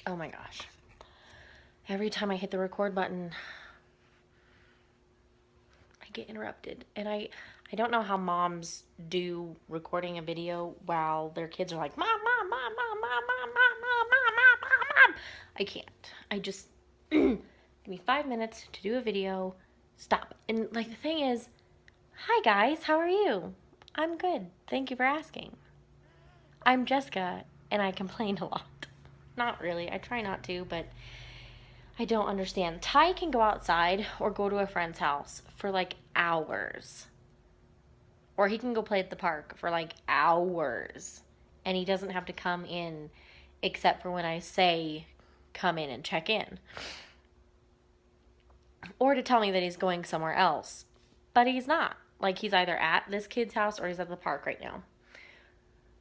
Oh my gosh. Every time I hit the record button, I get interrupted. And I don't know how moms do recording a video while their kids are like, Mom, Mom, Mom, Mom, Mom, Mom, Mom, Mom, Mom, Mom, Mom, Mom. I can't. I just, give me 5 minutes to do a video. Stop. And like the thing is, hi guys, how are you? I'm good. Thank you for asking. I'm Jessica, and I complain a lot. Not really. I try not to, but I don't understand. Ty can go outside or go to a friend's house for like hours. Or he can go play at the park for like hours. And he doesn't have to come in except for when I say come in and check in. Or to tell me that he's going somewhere else. But he's not. Like he's either at this kid's house or he's at the park right now.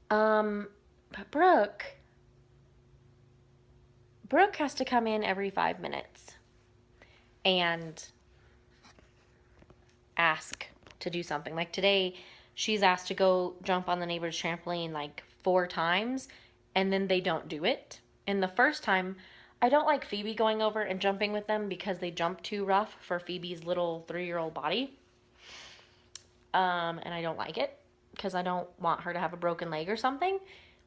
But Brooke has to come in every 5 minutes and ask to do something. Like today, she's asked to go jump on the neighbor's trampoline like 4 times, and then they don't do it. And the first time, I don't like Phoebe going over and jumping with them because they jump too rough for Phoebe's little 3-year-old body. And I don't like it because I don't want her to have a broken leg or something,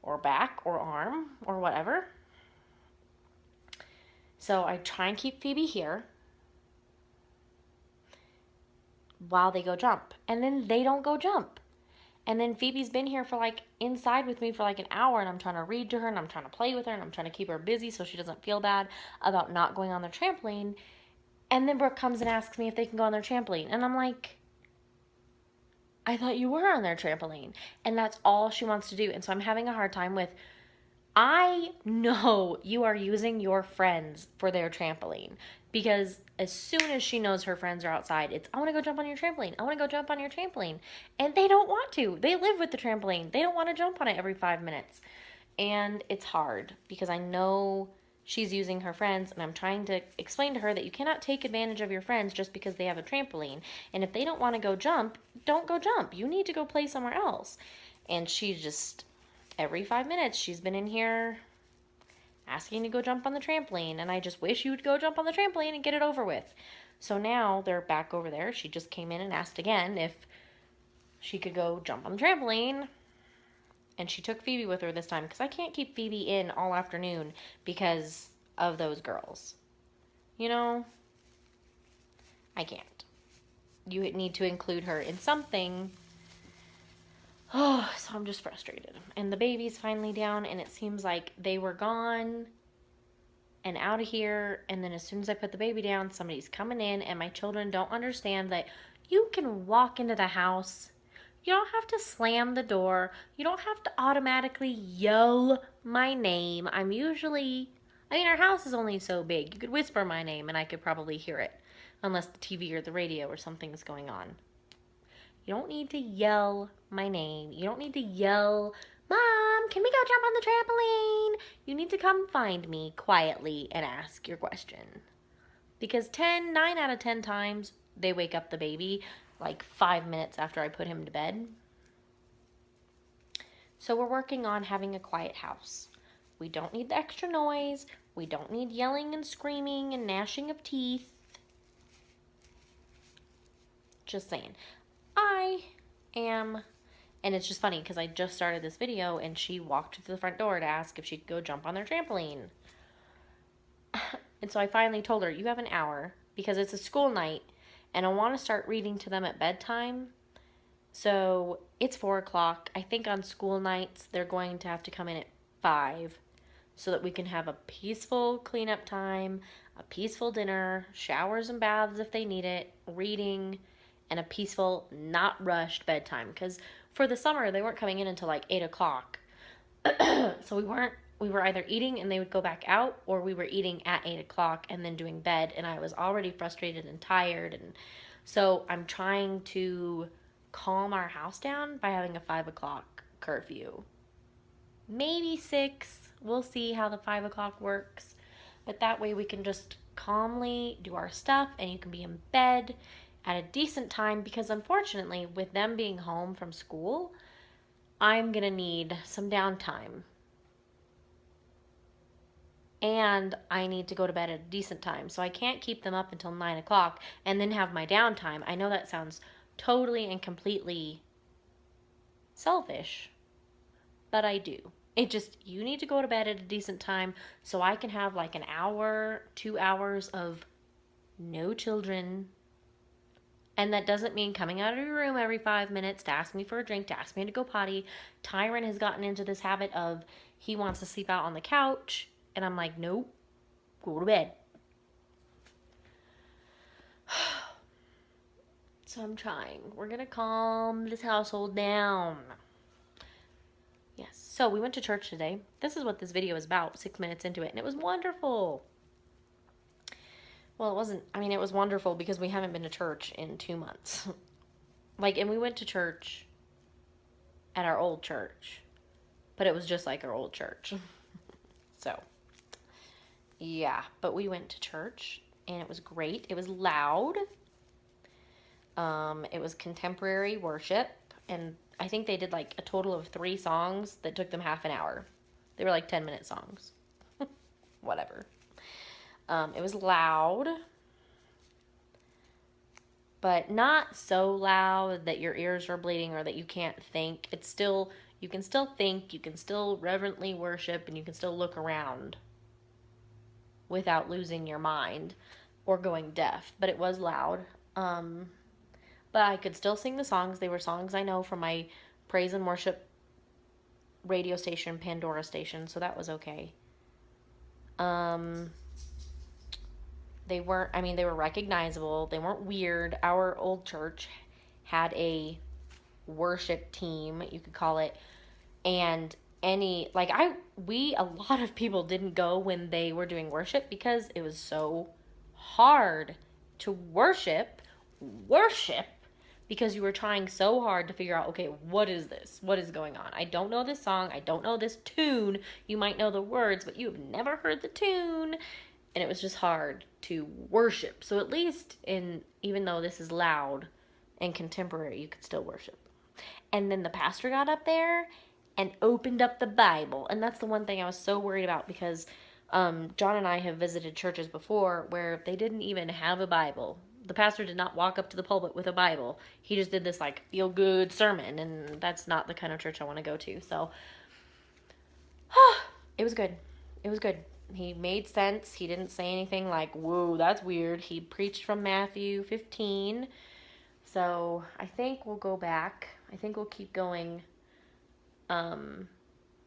or back or arm or whatever. So I try and keep Phoebe here while they go jump. And then they don't go jump. And then Phoebe's been here for like inside with me for like an hour, and I'm trying to read to her and I'm trying to play with her and I'm trying to keep her busy so she doesn't feel bad about not going on their trampoline. And then Brooke comes and asks me if they can go on their trampoline. And I'm like, I thought you were on their trampoline. And that's all she wants to do. And so I'm having a hard time with, I know you are using your friends for their trampoline, because as soon as she knows her friends are outside, it's, I want to go jump on your trampoline. I want to go jump on your trampoline. And they don't want to. They live with the trampoline. They don't want to jump on it every 5 minutes. And it's hard because I know she's using her friends, and I'm trying to explain to her that you cannot take advantage of your friends just because they have a trampoline. And if they don't want to go jump, don't go jump. You need to go play somewhere else. And she just, every 5 minutes, she's been in here asking to go jump on the trampoline, and I just wish you would go jump on the trampoline and get it over with. So now they're back over there. She just came in and asked again if she could go jump on the trampoline, and she took Phoebe with her this time because I can't keep Phoebe in all afternoon because of those girls. You know, I can't. You need to include her in something. Oh, so I'm just frustrated. And the baby's finally down, and it seems like they were gone and out of here, and then as soon as I put the baby down, somebody's coming in, and my children don't understand that you can walk into the house. You don't have to slam the door. You don't have to automatically yell my name. Our house is only so big. You could whisper my name and I could probably hear it, unless the TV or the radio or something is going on. You don't need to yell my name. You don't need to yell, Mom, can we go jump on the trampoline? You need to come find me quietly and ask your question. Because 9 out of 10 times, they wake up the baby like 5 minutes after I put him to bed. So we're working on having a quiet house. We don't need the extra noise. We don't need yelling and screaming and gnashing of teeth. Just saying. I am, and it's just funny because I just started this video and she walked to the front door to ask if she could go jump on their trampoline. And so I finally told her, you have an hour because it's a school night and I want to start reading to them at bedtime. So it's 4 o'clock. I think on school nights they're going to have to come in at 5 so that we can have a peaceful cleanup time, a peaceful dinner, showers and baths if they need it, reading, and a peaceful, not rushed bedtime. Because for the summer, they weren't coming in until like 8 o'clock. So we were either eating and they would go back out, or we were eating at 8 o'clock and then doing bed. And I was already frustrated and tired. And so I'm trying to calm our house down by having a 5 o'clock curfew. Maybe 6. We'll see how the 5 o'clock works. But that way we can just calmly do our stuff and you can be in bed at a decent time, because unfortunately with them being home from school, I'm gonna need some downtime. and I need to go to bed at a decent time. So I can't keep them up until 9 o'clock and then have my downtime. I know that sounds totally and completely selfish, but I do. It just, you need to go to bed at a decent time so I can have like an hour, 2 hours of no children. And that doesn't mean coming out of your room every 5 minutes to ask me for a drink, to ask me to go potty. Tyron has gotten into this habit of he wants to sleep out on the couch. And I'm like, nope, go to bed. So I'm trying. We're going to calm this household down. Yes. So we went to church today. This is what this video is about, 6 minutes into it. And it was wonderful. Well, it wasn't, I mean, it was wonderful because we haven't been to church in 2 months. And we went to church at our old church, but it was just like our old church. So, yeah, but we went to church and it was great. It was loud. It was contemporary worship, and I think they did like a total of 3 songs that took them half an hour. They were like 10-minute songs. Whatever. It was loud, but not so loud that your ears are bleeding or that you can't think. It's still, you can still think, you can still reverently worship, and you can still look around without losing your mind or going deaf. But it was loud. But I could still sing the songs. They were songs I know from my praise and worship radio station, Pandora station, so that was okay. They weren't, I mean, they were recognizable. They weren't weird. Our old church had a worship team, you could call it. And a lot of people didn't go when they were doing worship because it was so hard to worship because you were trying so hard to figure out, okay, what is this? What is going on? I don't know this song. I don't know this tune. You might know the words, but you have never heard the tune. And it was just hard to worship. So at least even though this is loud and contemporary, you could still worship. And then the pastor got up there and opened up the Bible. And that's the one thing I was so worried about because John and I have visited churches before where they didn't even have a Bible. The pastor did not walk up to the pulpit with a Bible. He just did this like feel-good sermon, and that's not the kind of church I want to go to. So it was good. It was good. He made sense. He didn't say anything like, whoa, that's weird. He preached from Matthew 15. So I think we'll go back. I think we'll keep going.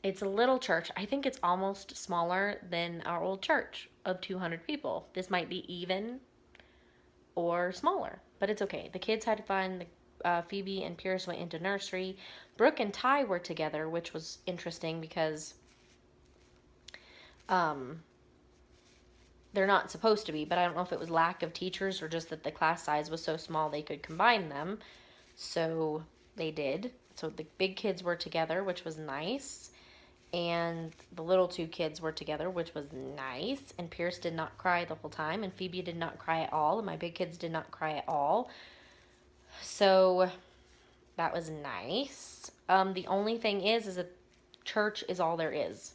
It's a little church. I think it's almost smaller than our old church of 200 people. This might be even or smaller, but it's okay. The kids had fun. Phoebe and Pierce went into nursery. Brooke and Ty were together, which was interesting because they're not supposed to be, but I don't know if it was lack of teachers or just that the class size was so small they could combine them. So they did. So the big kids were together, which was nice. And the little 2 kids were together, which was nice. And Pierce did not cry the whole time. And Phoebe did not cry at all. And my big kids did not cry at all. So that was nice. The only thing is that church is all there is.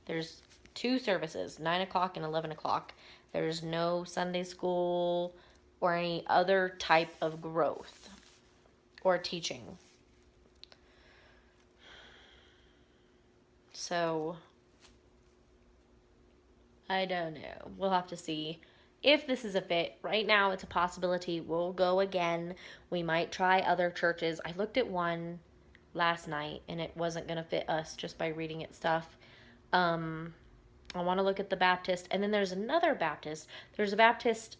There's 2 services, 9 o'clock and 11 o'clock. There's no Sunday school or any other type of growth or teaching. So, I don't know. We'll have to see if this is a fit. Right now, it's a possibility. We'll go again. We might try other churches. I looked at one last night, and it wasn't going to fit us just by reading its stuff. I want to look at the Baptist. And then there's another Baptist. There's a Baptist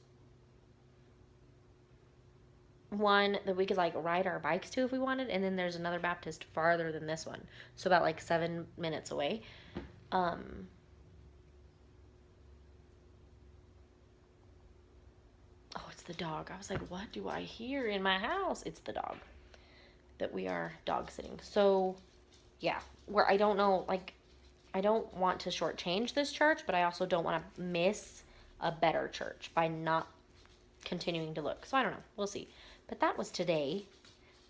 one that we could ride our bikes to if we wanted, and then there's another Baptist farther than this one, so about 7 minutes away. Oh, it's the dog. I was like, what do I hear in my house? It's the dog that we are dog sitting. So yeah, where I don't know, I don't want to shortchange this church, but I also don't want to miss a better church by not continuing to look. So I don't know. We'll see. But that was today.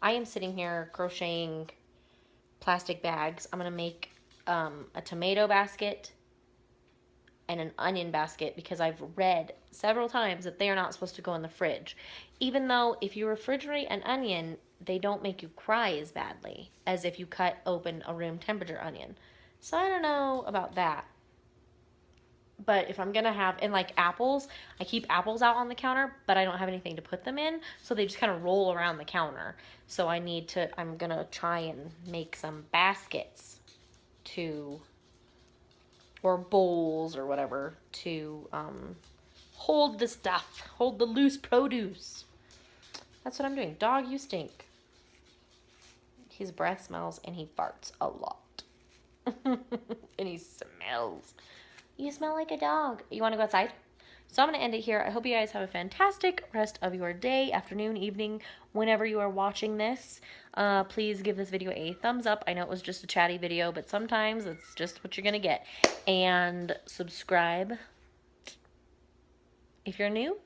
I am sitting here crocheting plastic bags. I'm going to make a tomato basket and an onion basket because I've read several times that they are not supposed to go in the fridge. Even though if you refrigerate an onion, they don't make you cry as badly as if you cut open a room temperature onion. So I don't know about that. But if I'm going to have, and like apples, I keep apples out on the counter, but I don't have anything to put them in. So they just kind of roll around the counter. So I'm going to try and make some baskets or bowls or whatever to hold the stuff, hold the loose produce. That's what I'm doing. Dog, you stink. His breath smells and he farts a lot. And he smells. You smell like a dog. You want to go outside? So I'm going to end it here. I hope you guys have a fantastic rest of your day, afternoon, evening, whenever you are watching this. Please give this video a thumbs up. I know it was just a chatty video, but sometimes it's just what you're going to get. And subscribe if you're new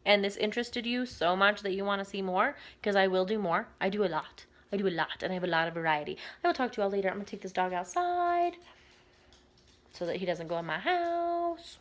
and this interested you so much that you want to see more, because I will do more. I do a lot, and I have a lot of variety. I will talk to you all later. I'm going to take this dog outside so that he doesn't go in my house.